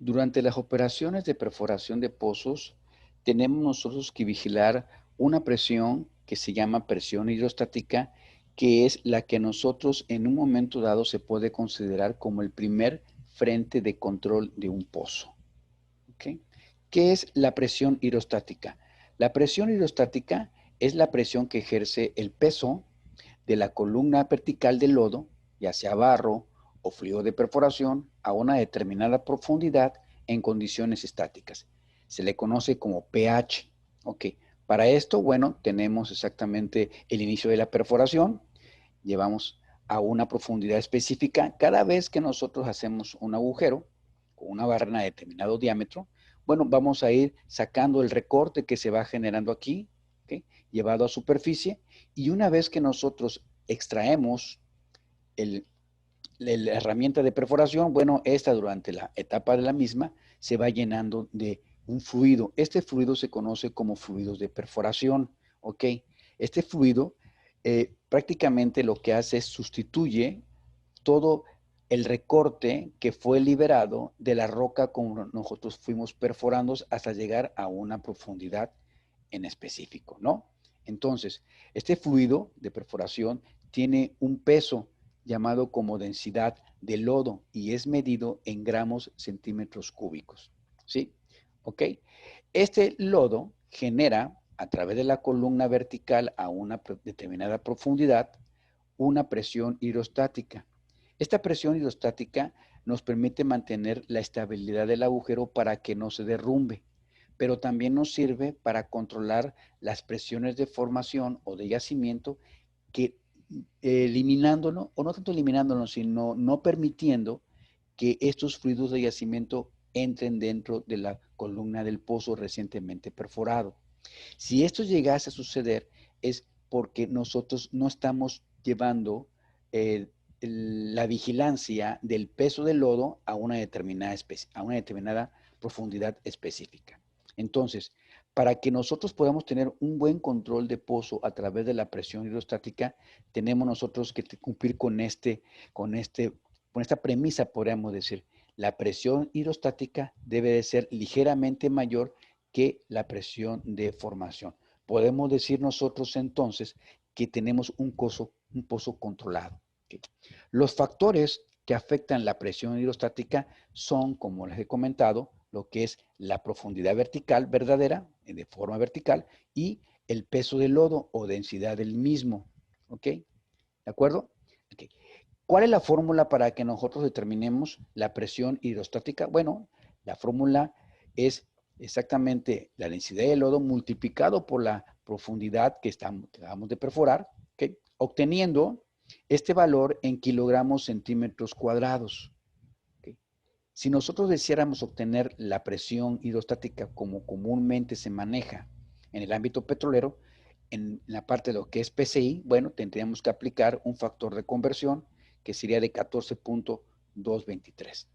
Durante las operaciones de perforación de pozos, tenemos nosotros que vigilar una presión que se llama presión hidrostática, que es la que nosotros en un momento dado se puede considerar como el primer frente de control de un pozo. ¿Okay? ¿Qué es la presión hidrostática? La presión hidrostática es la presión que ejerce el peso de la columna vertical del lodo, ya sea barro o fluido de perforación, a una determinada profundidad en condiciones estáticas. Se le conoce como pH. Ok, para esto, bueno, tenemos exactamente el inicio de la perforación, llevamos a una profundidad específica. Cada vez que nosotros hacemos un agujero con una barrena de determinado diámetro, bueno, vamos a ir sacando el recorte que se va generando aquí, ¿okay? Llevado a superficie, y una vez que nosotros extraemos la herramienta de perforación, bueno, esta durante la etapa de la misma se va llenando de un fluido. Este fluido se conoce como fluidos de perforación, ¿ok? Este fluido prácticamente lo que hace es sustituye todo el recorte que fue liberado de la roca como nosotros fuimos perforando hasta llegar a una profundidad en específico, ¿no? Entonces, este fluido de perforación tiene un peso llamado como densidad de lodo y es medido en gramos centímetros cúbicos, ¿sí? ¿Ok? Este lodo genera a través de la columna vertical a una determinada profundidad una presión hidrostática. Esta presión hidrostática nos permite mantener la estabilidad del agujero para que no se derrumbe, pero también nos sirve para controlar las presiones de formación o de yacimiento que eliminándolo, o no tanto eliminándolo, sino no permitiendo que estos fluidos de yacimiento entren dentro de la columna del pozo recientemente perforado. Si esto llegase a suceder, es porque nosotros no estamos llevando la vigilancia del peso del lodo a una determinada profundidad específica. Entonces, para que nosotros podamos tener un buen control de pozo a través de la presión hidrostática, tenemos nosotros que cumplir con esta premisa, podríamos decir. La presión hidrostática debe de ser ligeramente mayor que la presión de formación. Podemos decir nosotros entonces que tenemos un pozo controlado. ¿Okay? Los factores que afectan la presión hidrostática son, como les he comentado, lo que es la profundidad vertical verdadera, de forma vertical, y el peso del lodo o densidad del mismo. ¿Ok? ¿De acuerdo? Okay. ¿Cuál es la fórmula para que nosotros determinemos la presión hidrostática? Bueno, la fórmula es exactamente la densidad de lodo multiplicado por la profundidad que acabamos de perforar, ¿okay? Obteniendo este valor en kilogramos centímetros cuadrados. ¿Okay? Si nosotros deseáramos obtener la presión hidrostática como comúnmente se maneja en el ámbito petrolero, en la parte de lo que es PCI, bueno, tendríamos que aplicar un factor de conversión que sería de 14.223.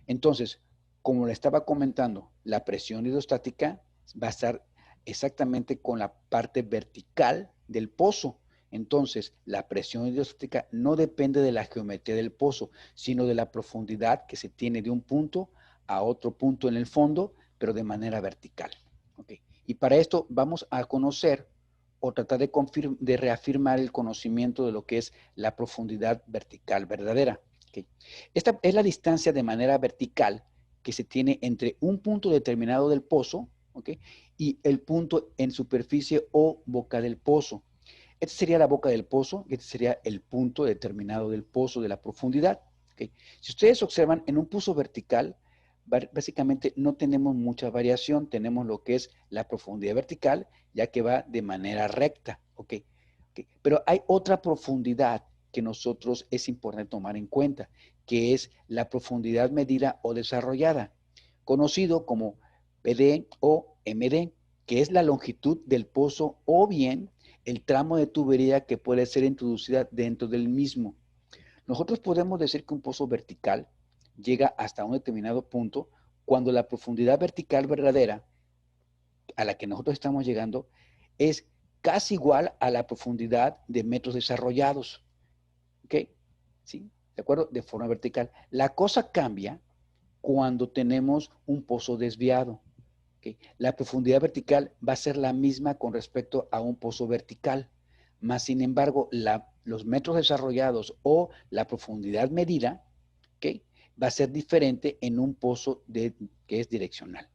Entonces, como le estaba comentando, la presión hidrostática va a estar exactamente con la parte vertical del pozo. Entonces, la presión hidrostática no depende de la geometría del pozo, sino de la profundidad que se tiene de un punto a otro punto en el fondo, pero de manera vertical. ¿Okay? Y para esto vamos a conocer o tratar de reafirmar el conocimiento de lo que es la profundidad vertical verdadera. ¿Okay? Esta es la distancia de manera vertical que se tiene entre un punto determinado del pozo, ¿okay? Y el punto en superficie o boca del pozo. Esta sería la boca del pozo y este sería el punto determinado del pozo de la profundidad. ¿Okay? Si ustedes observan, en un pozo vertical, básicamente no tenemos mucha variación, tenemos lo que es la profundidad vertical, ya que va de manera recta. ¿Okay? ¿Okay? Pero hay otra profundidad que nosotros es importante tomar en cuenta, que es la profundidad medida o desarrollada, conocido como PD o MD, que es la longitud del pozo o bien el tramo de tubería que puede ser introducida dentro del mismo. Nosotros podemos decir que un pozo vertical llega hasta un determinado punto cuando la profundidad vertical verdadera a la que nosotros estamos llegando es casi igual a la profundidad de metros desarrollados. ¿Ok? ¿Sí? ¿De acuerdo? De forma vertical. La cosa cambia cuando tenemos un pozo desviado. ¿Okay? La profundidad vertical va a ser la misma con respecto a un pozo vertical, más sin embargo, los metros desarrollados o la profundidad medida, ¿okay? Va a ser diferente en un pozo que es direccional.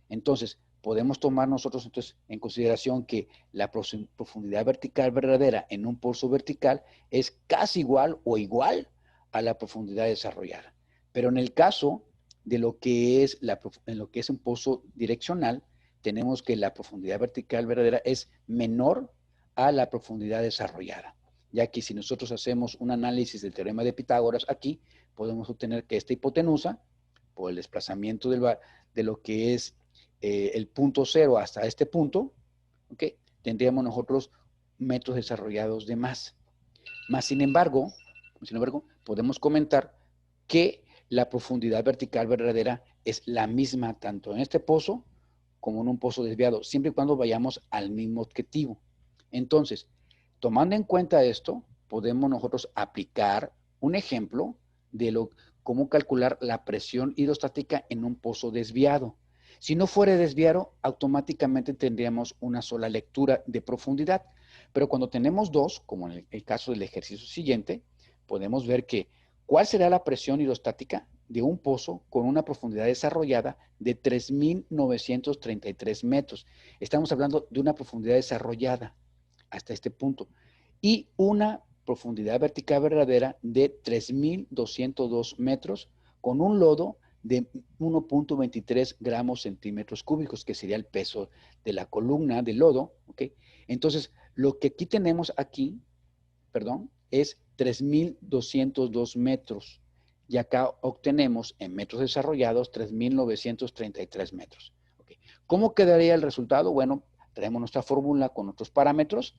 Entonces, podemos tomar nosotros entonces en consideración que la profundidad vertical verdadera en un pozo vertical es casi igual o igual a la profundidad desarrollada. Pero en el caso de lo que es, en lo que es un pozo direccional, tenemos que la profundidad vertical verdadera es menor a la profundidad desarrollada. Ya que si nosotros hacemos un análisis del teorema de Pitágoras aquí, podemos obtener que esta hipotenusa, por el desplazamiento de lo que es el punto cero hasta este punto, ¿okay? Tendríamos nosotros metros desarrollados de más. Sin embargo, podemos comentar que la profundidad vertical verdadera es la misma tanto en este pozo como en un pozo desviado, siempre y cuando vayamos al mismo objetivo. Entonces, tomando en cuenta esto, podemos nosotros aplicar un ejemplo de cómo calcular la presión hidrostática en un pozo desviado. Si no fuera desviado, automáticamente tendríamos una sola lectura de profundidad. Pero cuando tenemos dos, como en el caso del ejercicio siguiente, podemos ver que ¿cuál será la presión hidrostática de un pozo con una profundidad desarrollada de 3.933 metros? Estamos hablando de una profundidad desarrollada hasta este punto. Y una profundidad vertical verdadera de 3.202 metros con un lodo de 1.23 gramos centímetros cúbicos, que sería el peso de la columna de lodo, ¿ok? Entonces, lo que aquí tenemos aquí, perdón, es 3.202 metros. Y acá obtenemos en metros desarrollados 3.933 metros. ¿Okay? ¿Cómo quedaría el resultado? Bueno, traemos nuestra fórmula con otros parámetros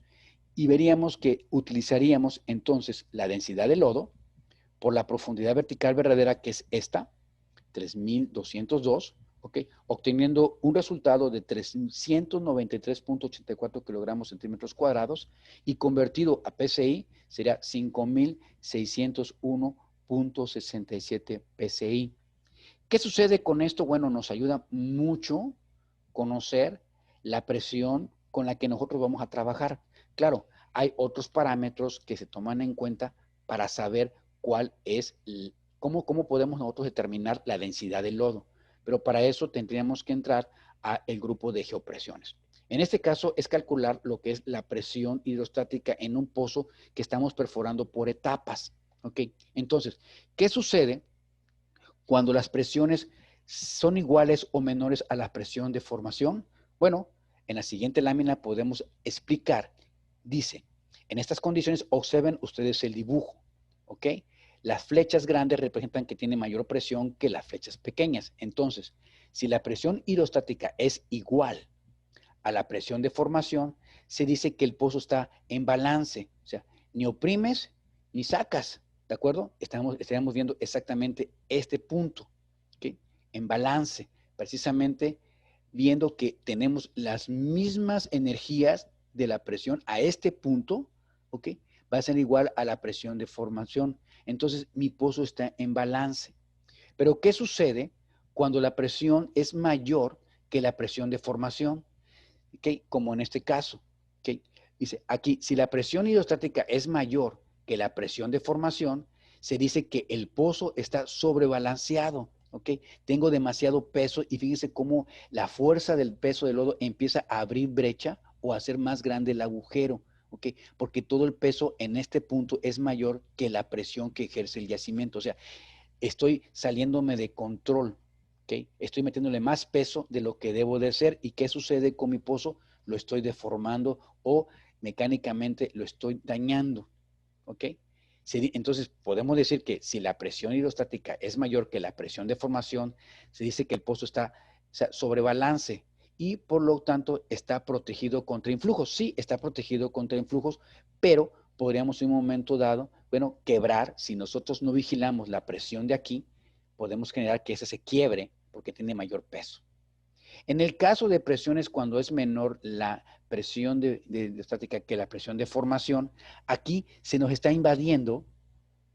y veríamos que utilizaríamos entonces la densidad de lodo por la profundidad vertical verdadera, que es esta, 3.202, ¿ok? Obteniendo un resultado de 393.84 kilogramos centímetros cuadrados y convertido a PSI sería 5.601.67 PSI. ¿Qué sucede con esto? Bueno, nos ayuda mucho conocer la presión con la que nosotros vamos a trabajar. Claro, hay otros parámetros que se toman en cuenta para saber cuál es, cómo podemos nosotros determinar la densidad del lodo. Pero para eso tendríamos que entrar al grupo de geopresiones. En este caso es calcular lo que es la presión hidrostática en un pozo que estamos perforando por etapas. ¿Ok? Entonces, ¿qué sucede cuando las presiones son iguales o menores a la presión de formación? Bueno, en la siguiente lámina podemos explicar. Dice, en estas condiciones observen ustedes el dibujo, ¿ok? Las flechas grandes representan que tiene mayor presión que las flechas pequeñas. Entonces, si la presión hidrostática es igual a la presión de formación, se dice que el pozo está en balance. O sea, ni oprimes ni sacas, ¿de acuerdo? Estaríamos viendo exactamente este punto, ¿ok? En balance, precisamente viendo que tenemos las mismas energías de la presión a este punto, ¿ok? Va a ser igual a la presión de formación. Entonces, mi pozo está en balance. Pero, ¿qué sucede cuando la presión es mayor que la presión de formación? ¿Okay? Como en este caso. ¿Okay? Dice, aquí, si la presión hidrostática es mayor que la presión de formación, se dice que el pozo está sobrebalanceado. ¿Okay? Tengo demasiado peso y fíjense cómo la fuerza del peso del lodo empieza a abrir brecha o a hacer más grande el agujero. ¿Okay? Porque todo el peso en este punto es mayor que la presión que ejerce el yacimiento. O sea, estoy saliéndome de control. ¿Okay? Estoy metiéndole más peso de lo que debo de ser. ¿Y qué sucede con mi pozo? Lo estoy deformando o mecánicamente lo estoy dañando. ¿Ok? Entonces, podemos decir que si la presión hidrostática es mayor que la presión de formación, se dice que el pozo está sobre balance y por lo tanto está protegido contra influjos. Sí, está protegido contra influjos, pero podríamos en un momento dado, bueno, quebrar, si nosotros no vigilamos la presión de aquí, podemos generar que ese se quiebre porque tiene mayor peso. En el caso de presiones, cuando es menor la presión de estática que la presión de formación, aquí se nos está invadiendo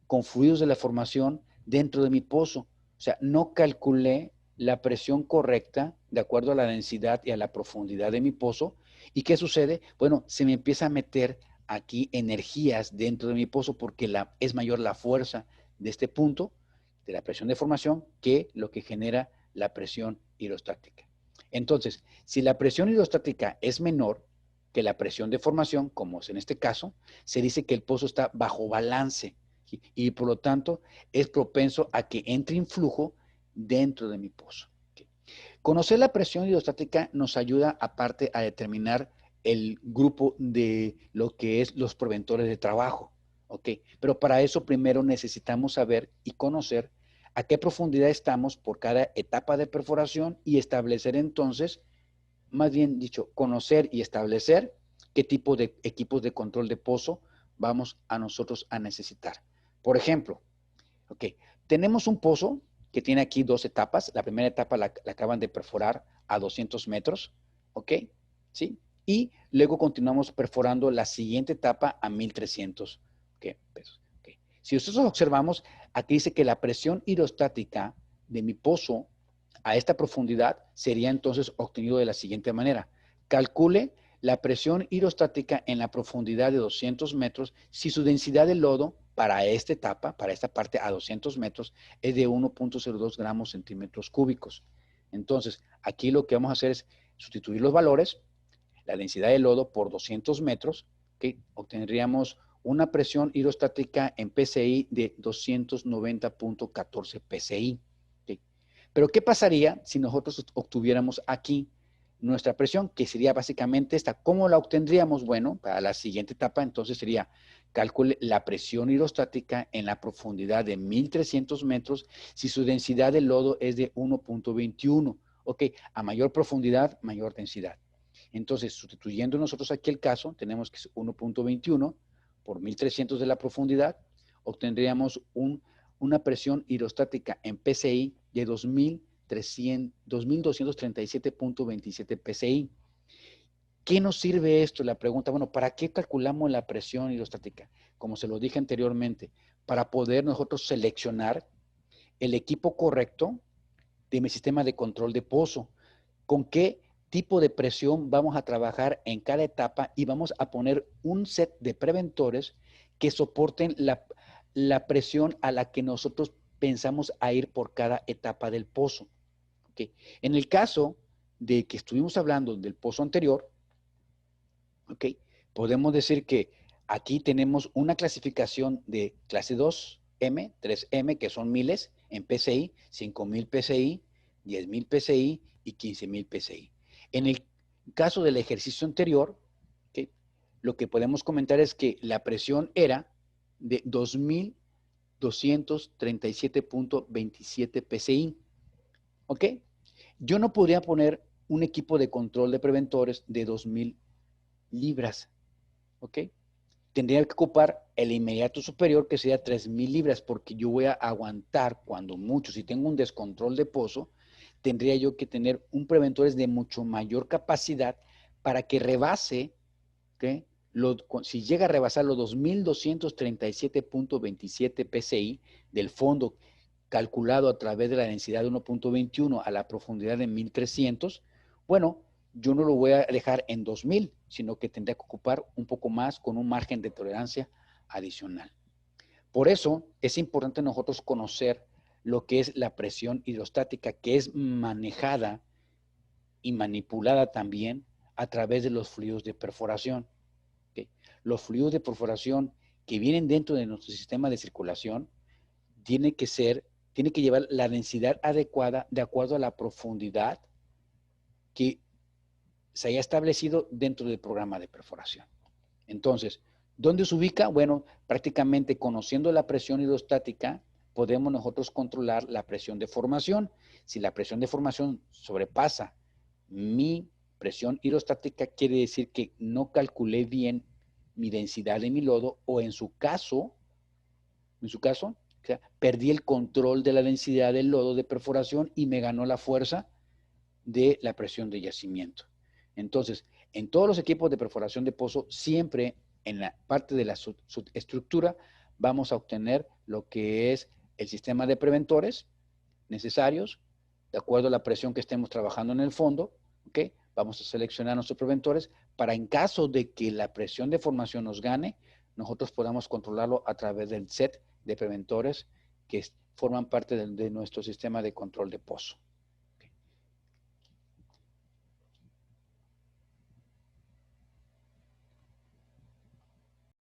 con fluidos de la formación dentro de mi pozo. O sea, no calculé la presión correcta de acuerdo a la densidad y a la profundidad de mi pozo. ¿Y qué sucede? Bueno, se me empieza a meter aquí energías dentro de mi pozo porque es mayor la fuerza de este punto, de la presión de formación, que lo que genera la presión hidrostática. Entonces, si la presión hidrostática es menor que la presión de formación, como es en este caso, se dice que el pozo está bajo balance y por lo tanto es propenso a que entre influjo dentro de mi pozo. Conocer la presión hidrostática nos ayuda aparte a determinar el grupo de lo que es los preventores de trabajo. ¿Ok? Pero para eso primero necesitamos saber y conocer a qué profundidad estamos por cada etapa de perforación y establecer entonces, más bien dicho, conocer y establecer qué tipo de equipos de control de pozo vamos a nosotros a necesitar. Por ejemplo, ok, tenemos un pozo que tiene aquí dos etapas. La primera etapa la acaban de perforar a 200 metros, ¿ok? ¿Sí? Y luego continuamos perforando la siguiente etapa a 1,300 pesos. Okay. Si nosotros observamos, aquí dice que la presión hidrostática de mi pozo a esta profundidad sería entonces obtenido de la siguiente manera. Calcule la presión hidrostática en la profundidad de 200 metros si su densidad de lodo para esta etapa, para esta parte a 200 metros, es de 1,02 gramos centímetros cúbicos. Entonces, aquí lo que vamos a hacer es sustituir los valores, la densidad de lodo por 200 metros, que obtendríamos una presión hidrostática en PSI de 290.14 PSI. ¿Okay? Pero, ¿qué pasaría si nosotros obtuviéramos aquí nuestra presión, que sería básicamente esta? ¿Cómo la obtendríamos? Bueno, para la siguiente etapa, entonces sería, calcule la presión hidrostática en la profundidad de 1,300 metros si su densidad de lodo es de 1,21. Ok, a mayor profundidad, mayor densidad. Entonces, sustituyendo nosotros aquí el caso, tenemos que es 1,21 por 1,300 de la profundidad, obtendríamos una presión hidrostática en PSI de 2,237.27 PSI. ¿Qué nos sirve esto? La pregunta, bueno, ¿para qué calculamos la presión hidrostática? Como se lo dije anteriormente, para poder nosotros seleccionar el equipo correcto de mi sistema de control de pozo. ¿Con qué tipo de presión vamos a trabajar en cada etapa? Y vamos a poner un set de preventores que soporten la presión a la que nosotros pensamos a ir por cada etapa del pozo. ¿Okay? En el caso de que estuvimos hablando del pozo anterior, ¿okay? Podemos decir que aquí tenemos una clasificación de clase 2M, 3M, que son miles en PSI, 5,000 PSI, 10,000 PSI y 15,000 PSI. En el caso del ejercicio anterior, ¿okay? Lo que podemos comentar es que la presión era de 2,237.27 PSI. ¿Ok? Yo no podría poner un equipo de control de preventores de 2,000 libras. ¿Ok? Tendría que ocupar el inmediato superior, que sería 3,000 libras, porque yo voy a aguantar cuando mucho. Si tengo un descontrol de pozo, tendría yo que tener un preventores de mucho mayor capacidad para que rebase, ¿okay? Si llega a rebasar los 2,237.27 PSI del fondo calculado a través de la densidad de 1,21 a la profundidad de 1,300, bueno, yo no lo voy a dejar en 2,000, sino que tendría que ocupar un poco más con un margen de tolerancia adicional. Por eso es importante nosotros conocer lo que es la presión hidrostática, que es manejada y manipulada también a través de los fluidos de perforación. ¿Okay? Los fluidos de perforación que vienen dentro de nuestro sistema de circulación tiene que llevar la densidad adecuada de acuerdo a la profundidad que se haya establecido dentro del programa de perforación. Entonces, ¿dónde se ubica? Bueno, prácticamente conociendo la presión hidrostática, podemos nosotros controlar la presión de formación. Si la presión de formación sobrepasa mi presión hidrostática, quiere decir que no calculé bien mi densidad de mi lodo o en su caso, o sea, perdí el control de la densidad del lodo de perforación y me ganó la fuerza de la presión de yacimiento. Entonces, en todos los equipos de perforación de pozo, siempre en la parte de la subestructura vamos a obtener lo que es el sistema de preventores necesarios, de acuerdo a la presión que estemos trabajando en el fondo, ¿ok? Vamos a seleccionar nuestros preventores para en caso de que la presión de formación nos gane, nosotros podamos controlarlo a través del set de preventores que forman parte de nuestro sistema de control de pozo.